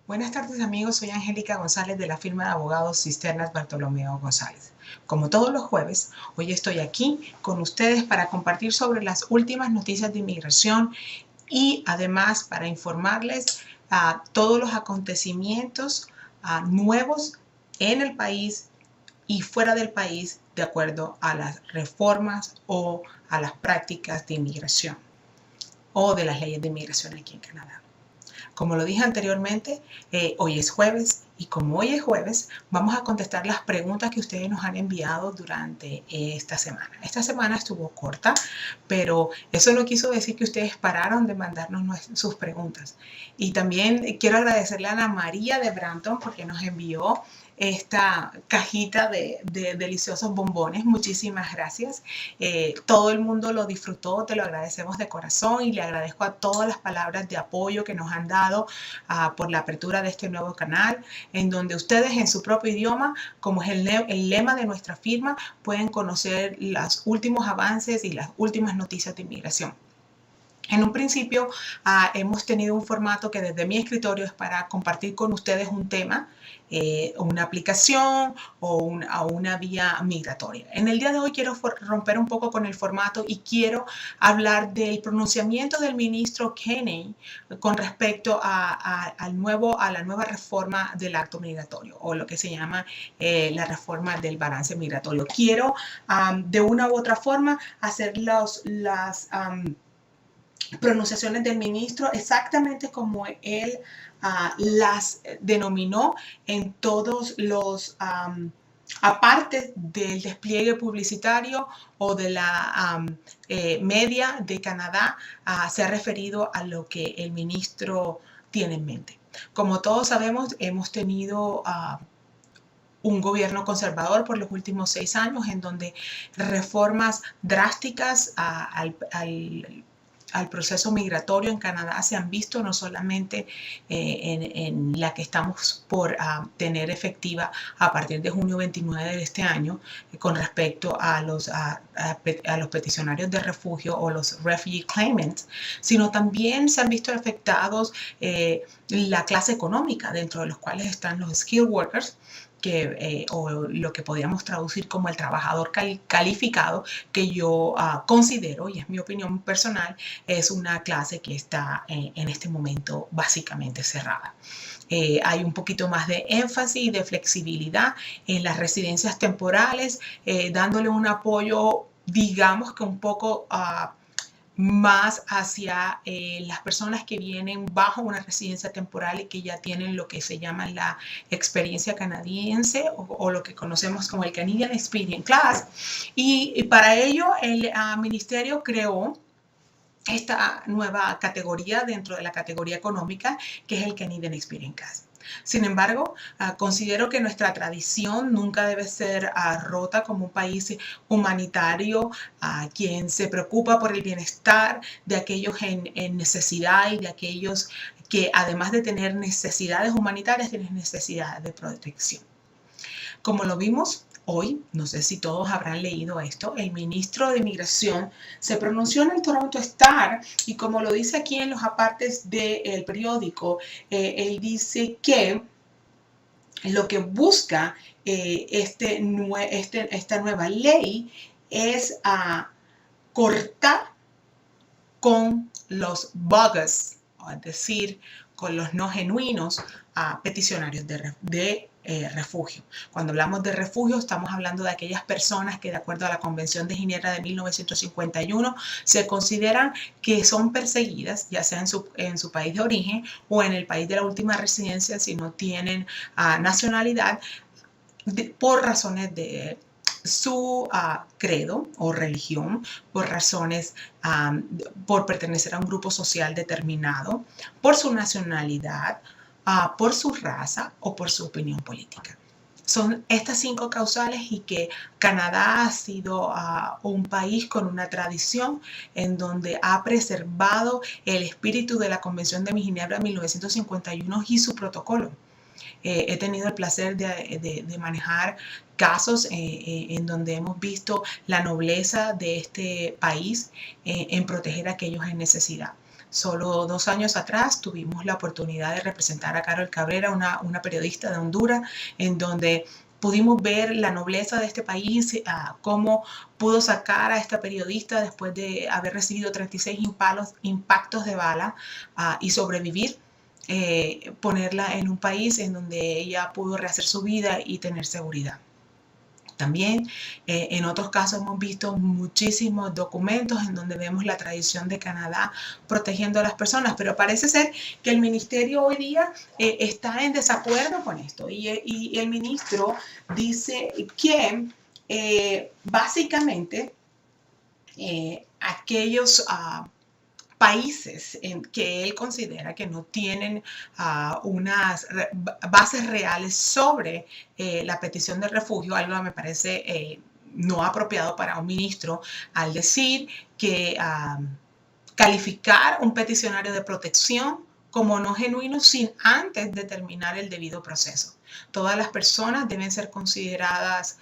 Buenas tardes amigos, soy Angélica González de la firma de abogados Cisternas Bartolomeo González. Como todos los jueves, hoy estoy aquí con ustedes para compartir sobre las últimas noticias de inmigración y además para informarles todos los acontecimientos nuevos en el país y fuera del país de acuerdo a las reformas o a las prácticas de inmigración o de las leyes de inmigración aquí en Canadá. Como lo dije anteriormente, hoy es jueves y como hoy es jueves, vamos a contestar las preguntas que ustedes nos han enviado durante esta semana. Esta semana estuvo corta, pero eso no quiso decir que ustedes pararon de mandarnos sus preguntas. Y también quiero agradecerle a Ana María de Brampton porque nos envió esta cajita de deliciosos bombones. Muchísimas gracias. Todo el mundo lo disfrutó, te lo agradecemos de corazón y le agradezco a todas las palabras de apoyo que nos han dado por la apertura de este nuevo canal, en donde ustedes en su propio idioma, como es el lema de nuestra firma, pueden conocer los últimos avances y las últimas noticias de inmigración. En un principio hemos tenido un formato que desde mi escritorio es para compartir con ustedes un tema, una aplicación o una vía migratoria. En el día de hoy quiero romper un poco con el formato y quiero hablar del pronunciamiento del ministro Kenney con respecto a la nueva reforma del acto migratorio o lo que se llama la reforma del balance migratorio. Quiero de una u otra forma hacer las pronunciaciones del ministro exactamente como él las denominó en todos los aparte del despliegue publicitario o de la media de Canadá, se ha referido a lo que el ministro tiene en mente. Como todos sabemos, hemos tenido un gobierno conservador por los últimos 6 años en donde reformas drásticas al proceso migratorio en Canadá se han visto, no solamente en la que estamos por tener efectiva a partir de junio 29 de este año, con respecto a los peticionarios de refugio o los refugee claimants, sino también se han visto afectados la clase económica, dentro de los cuales están los skilled workers, o lo que podríamos traducir como el trabajador calificado, que yo considero, y es mi opinión personal, es una clase que está en este momento básicamente cerrada. Hay un poquito más de énfasis y de flexibilidad en las residencias temporales, dándole un apoyo, digamos que un poco más hacia las personas que vienen bajo una residencia temporal y que ya tienen lo que se llama la experiencia canadiense o lo que conocemos como el Canadian Experience Class. Y para ello el ministerio creó esta nueva categoría dentro de la categoría económica, que es el Canadian Experience Class. Sin embargo, considero que nuestra tradición nunca debe ser rota como un país humanitario, quien se preocupa por el bienestar de aquellos en necesidad y de aquellos que, además de tener necesidades humanitarias, tienen necesidades de protección. Como lo vimos hoy, no sé si todos habrán leído esto, el ministro de Inmigración se pronunció en el Toronto Star y como lo dice aquí en los apartes del periódico, él dice que lo que busca esta nueva ley es cortar con los bogus, es decir, con los no genuinos peticionarios de refugio. Cuando hablamos de refugio, estamos hablando de aquellas personas que, de acuerdo a la Convención de Ginebra de 1951, se consideran que son perseguidas, ya sea en su país de origen o en el país de la última residencia, si no tienen nacionalidad, por razones de su credo o religión, por razones, por pertenecer a un grupo social determinado, por su nacionalidad, por su raza o por su opinión política. Son estas 5 causales y que Canadá ha sido un país con una tradición en donde ha preservado el espíritu de la Convención de Ginebra de 1951 y su protocolo. He tenido el placer de manejar casos en donde hemos visto la nobleza de este país en proteger a aquellos en necesidad. Solo 2 años atrás tuvimos la oportunidad de representar a Carol Cabrera, una periodista de Honduras, en donde pudimos ver la nobleza de este país, cómo pudo sacar a esta periodista después de haber recibido 36 impactos de bala y sobrevivir, ponerla en un país en donde ella pudo rehacer su vida y tener seguridad. También en otros casos hemos visto muchísimos documentos en donde vemos la tradición de Canadá protegiendo a las personas, pero parece ser que el ministerio hoy día está en desacuerdo con esto y el ministro dice que básicamente aquellos países que él considera que no tienen unas bases reales sobre la petición de refugio, algo que me parece no apropiado para un ministro al decir que calificar un peticionario de protección como no genuino sin antes determinar el debido proceso. Todas las personas deben ser consideradas,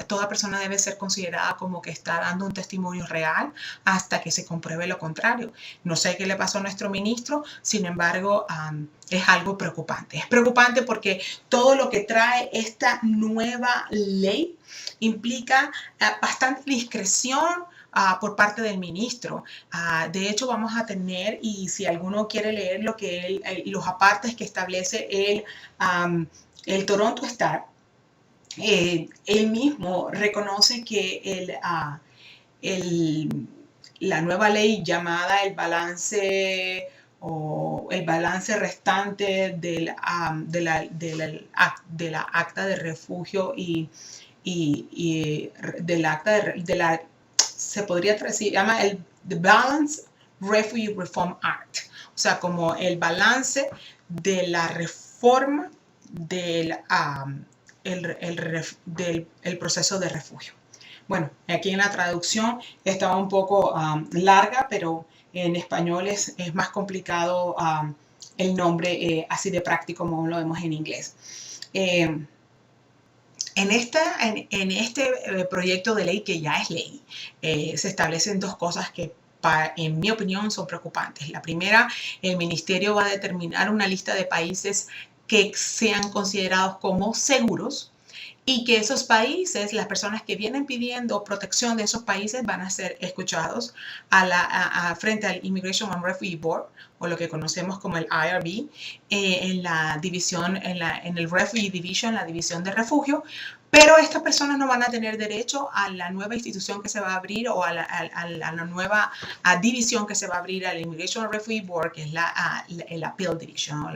toda persona debe ser considerada como que está dando un testimonio real hasta que se compruebe lo contrario. No sé qué le pasó a nuestro ministro, sin embargo, es algo preocupante. Es preocupante porque todo lo que trae esta nueva ley implica bastante discreción por parte del ministro. De hecho, vamos a tener, y si alguno quiere leer lo que los apartes que establece el Toronto Star, él mismo reconoce que la nueva ley llamada el balance o el balance restante de la acta de refugio y del acta de la se podría se llama el The Balance Refugee Reform Act, o sea, como el balance de la reforma del el proceso de refugio. Bueno, aquí en la traducción estaba un poco larga, pero en español es más complicado el nombre así de práctico como lo vemos en inglés. En este proyecto de ley, que ya es ley, se establecen dos cosas que en mi opinión son preocupantes. La primera, el ministerio va a determinar una lista de países que sean considerados como seguros y que esos países, las personas que vienen pidiendo protección de esos países van a ser escuchados frente al Immigration and Refugee Board, o lo que conocemos como el IRB, en la división, en el Refugee Division, la división de refugio. Pero estas personas no van a tener derecho a la nueva institución que se va a abrir o a la nueva división que se va a abrir al Immigration and Refugee Board, que es el Appeal Division,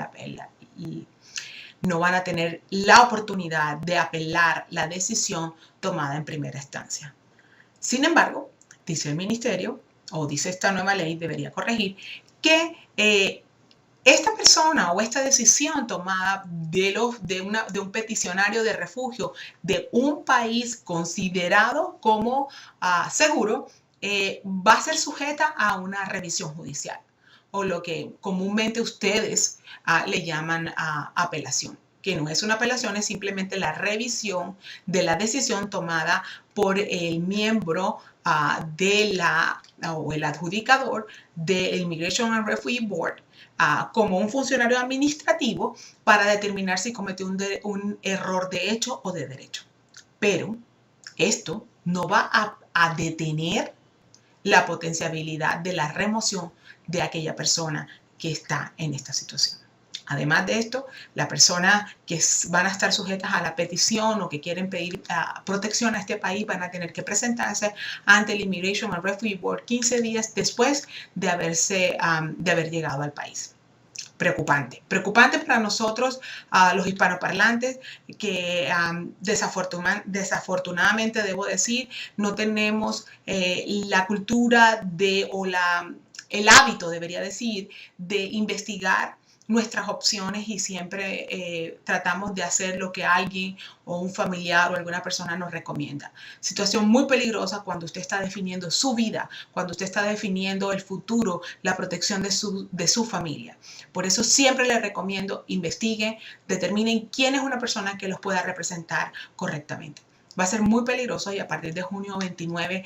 no van a tener la oportunidad de apelar la decisión tomada en primera instancia. Sin embargo, dice el ministerio, o dice esta nueva ley, debería corregir, que esta persona o esta decisión tomada de un peticionario de refugio de un país considerado como seguro va a ser sujeta a una revisión judicial, o lo que comúnmente ustedes le llaman apelación, que no es una apelación, es simplemente la revisión de la decisión tomada por el miembro o el adjudicador del Immigration and Refugee Board como un funcionario administrativo para determinar si cometió un error de hecho o de derecho. Pero esto no va a detener la potencialidad de la remoción de aquella persona que está en esta situación. Además de esto, las personas que van a estar sujetas a la petición o que quieren pedir protección a este país van a tener que presentarse ante el Immigration and Refugee Board 15 días después de haber llegado al país. Preocupante. Preocupante para nosotros, los hispanoparlantes, que desafortunadamente debo decir, no tenemos la cultura el hábito, debería decir, de investigar nuestras opciones y siempre tratamos de hacer lo que alguien o un familiar o alguna persona nos recomienda. Situación muy peligrosa cuando usted está definiendo su vida, cuando usted está definiendo el futuro, la protección de su familia. Por eso siempre les recomiendo investiguen, determinen quién es una persona que los pueda representar correctamente. Va a ser muy peligroso y a partir de junio 29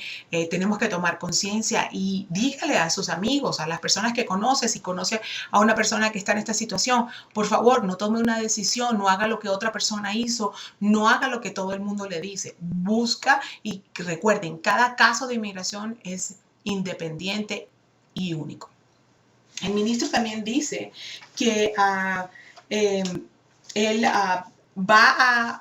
tenemos que tomar conciencia y dígale a sus amigos, a las personas que conoce, si conoce a una persona que está en esta situación, por favor, no tome una decisión, no haga lo que otra persona hizo, no haga lo que todo el mundo le dice. Busca y recuerden, cada caso de inmigración es independiente y único. El ministro también dice que él va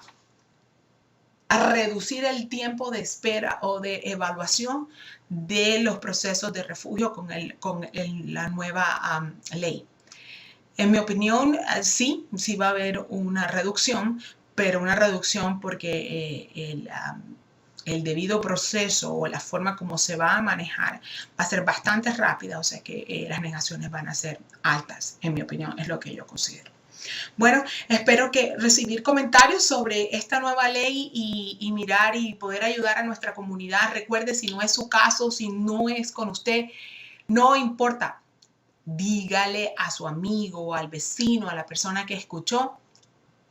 a reducir el tiempo de espera o de evaluación de los procesos de refugio con la nueva ley. En mi opinión, sí va a haber una reducción, pero una reducción porque el debido proceso o la forma como se va a manejar va a ser bastante rápida, o sea que las negaciones van a ser altas, en mi opinión, es lo que yo considero. Bueno, espero que recibir comentarios sobre esta nueva ley y mirar y poder ayudar a nuestra comunidad. Recuerde, si no es su caso, si no es con usted, no importa. Dígale a su amigo o al vecino, a la persona que escuchó,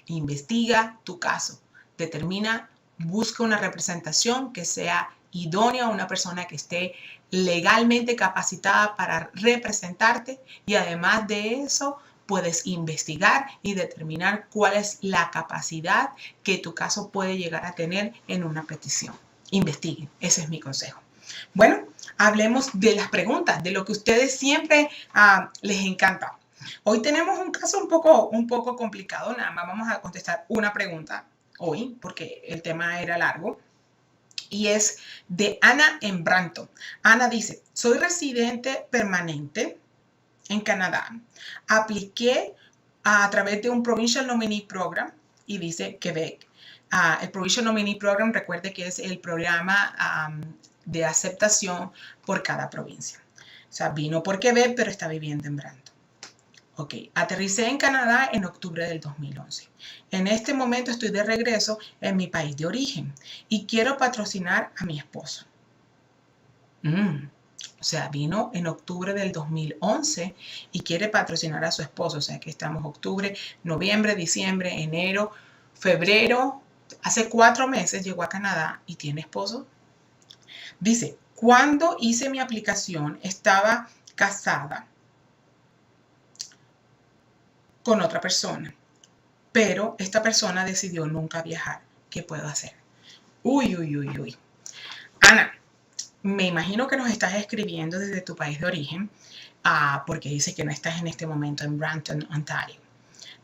investiga tu caso, determina, busca una representación que sea idónea, una persona que esté legalmente capacitada para representarte y además de eso puedes investigar y determinar cuál es la capacidad que tu caso puede llegar a tener en una petición. Investiguen, ese es mi consejo. Bueno, hablemos de las preguntas, de lo que ustedes siempre les encanta. Hoy tenemos un caso un poco complicado, nada más vamos a contestar una pregunta hoy porque el tema era largo y es de Ana en Brampton. Ana dice, soy residente permanente en Canadá. Apliqué a través de un Provincial Nominee Program y dice Quebec. El Provincial Nominee Program, recuerde que es el programa de aceptación por cada provincia. O sea, vino por Quebec, pero está viviendo en Brampton. Ok, aterricé en Canadá en octubre del 2011. En este momento estoy de regreso en mi país de origen y quiero patrocinar a mi esposo. O sea, vino en octubre del 2011 y quiere patrocinar a su esposo. O sea, que estamos octubre, noviembre, diciembre, enero, febrero. Hace 4 meses llegó a Canadá y tiene esposo. Dice, cuando hice mi aplicación estaba casada con otra persona, pero esta persona decidió nunca viajar. ¿Qué puedo hacer? Uy. Ana, me imagino que nos estás escribiendo desde tu país de origen porque dice que no estás en este momento en Brampton, Ontario.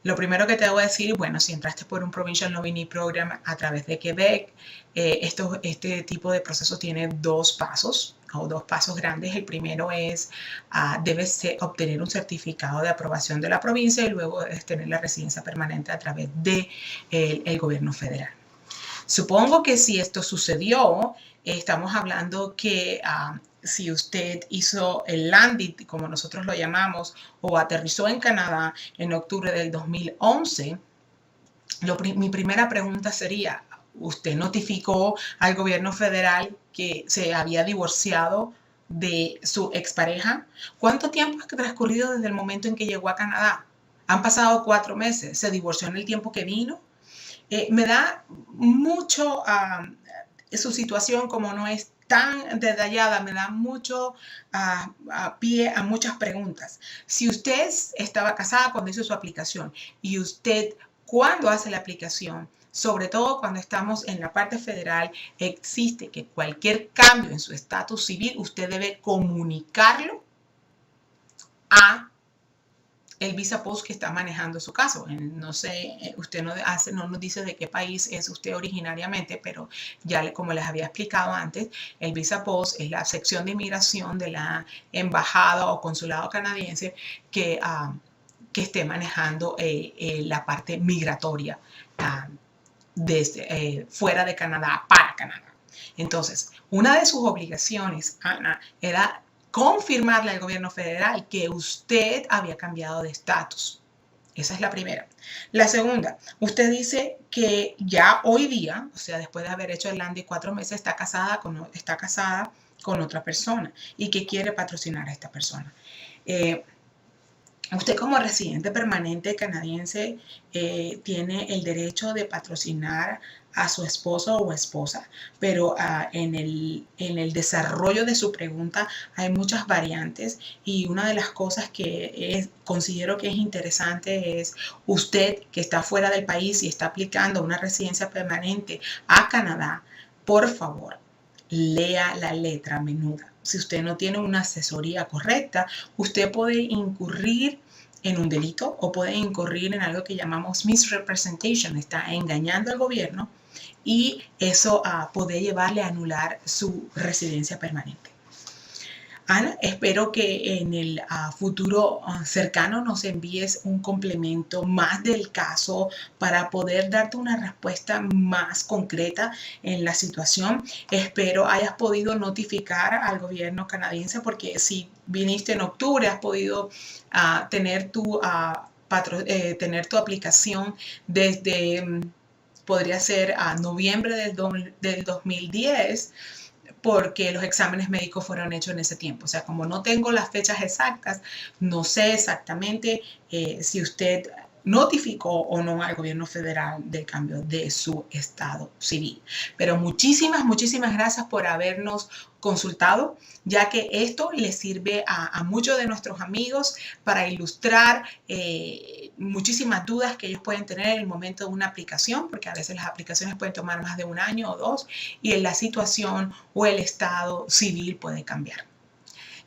Lo primero que te debo decir, bueno, si entraste por un Provincial Nominee Program a través de Quebec, este tipo de proceso tiene 2 pasos o 2 pasos grandes. El primero es, debes obtener un certificado de aprobación de la provincia y luego debes tener la residencia permanente a través del gobierno federal. Supongo que si esto sucedió, estamos hablando que si usted hizo el landing, como nosotros lo llamamos, o aterrizó en Canadá en octubre del 2011, mi primera pregunta sería, ¿usted notificó al gobierno federal que se había divorciado de su expareja? ¿Cuánto tiempo ha transcurrido desde el momento en que llegó a Canadá? Han pasado 4 meses. ¿Se divorció en el tiempo que vino? Me da mucho su situación, como no es tan detallada, me da mucho pie a muchas preguntas. Si usted estaba casada cuando hizo su aplicación y usted cuando hace la aplicación, sobre todo cuando estamos en la parte federal, existe que cualquier cambio en su estatus civil, usted debe comunicarlo a el visa post que está manejando su caso. No sé, usted no nos dice de qué país es usted originariamente, pero ya como les había explicado antes, el visa post es la sección de inmigración de la embajada o consulado canadiense que esté manejando la parte migratoria desde fuera de Canadá para Canadá. Entonces, una de sus obligaciones, Ana, era confirmarle al gobierno federal que usted había cambiado de estatus. Esa es la primera. La segunda, usted dice que ya hoy día, o sea, después de haber hecho el landing 4 meses, está casada con otra persona y que quiere patrocinar a esta persona. Usted como residente permanente canadiense tiene el derecho de patrocinar a su esposo o esposa, pero en el desarrollo de su pregunta hay muchas variantes y una de las cosas que considero que es interesante es usted que está fuera del país y está aplicando una residencia permanente a Canadá, por favor, lea la letra menuda. Si usted no tiene una asesoría correcta, usted puede incurrir en un delito o puede incurrir en algo que llamamos misrepresentation, está engañando al gobierno y eso puede llevarle a anular su residencia permanente. Ana, espero que en el futuro cercano nos envíes un complemento más del caso para poder darte una respuesta más concreta en la situación. Espero hayas podido notificar al gobierno canadiense porque si viniste en octubre has podido tener tener tu aplicación desde, podría ser a noviembre del 2010 porque los exámenes médicos fueron hechos en ese tiempo. O sea, como no tengo las fechas exactas, no sé exactamente si usted notificó o no al gobierno federal del cambio de su estado civil. Pero muchísimas gracias por habernos consultado, ya que esto le sirve a muchos de nuestros amigos para ilustrar muchísimas dudas que ellos pueden tener en el momento de una aplicación, porque a veces las aplicaciones pueden tomar más de un año o dos y en la situación o el estado civil puede cambiar.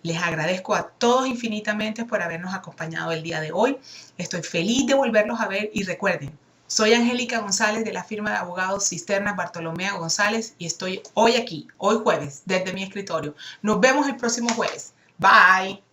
Les agradezco a todos infinitamente por habernos acompañado el día de hoy. Estoy feliz de volverlos a ver y recuerden, soy Angélica González de la firma de abogados Cisternas Bartolomeo González y estoy hoy aquí, hoy jueves, desde mi escritorio. Nos vemos el próximo jueves. Bye.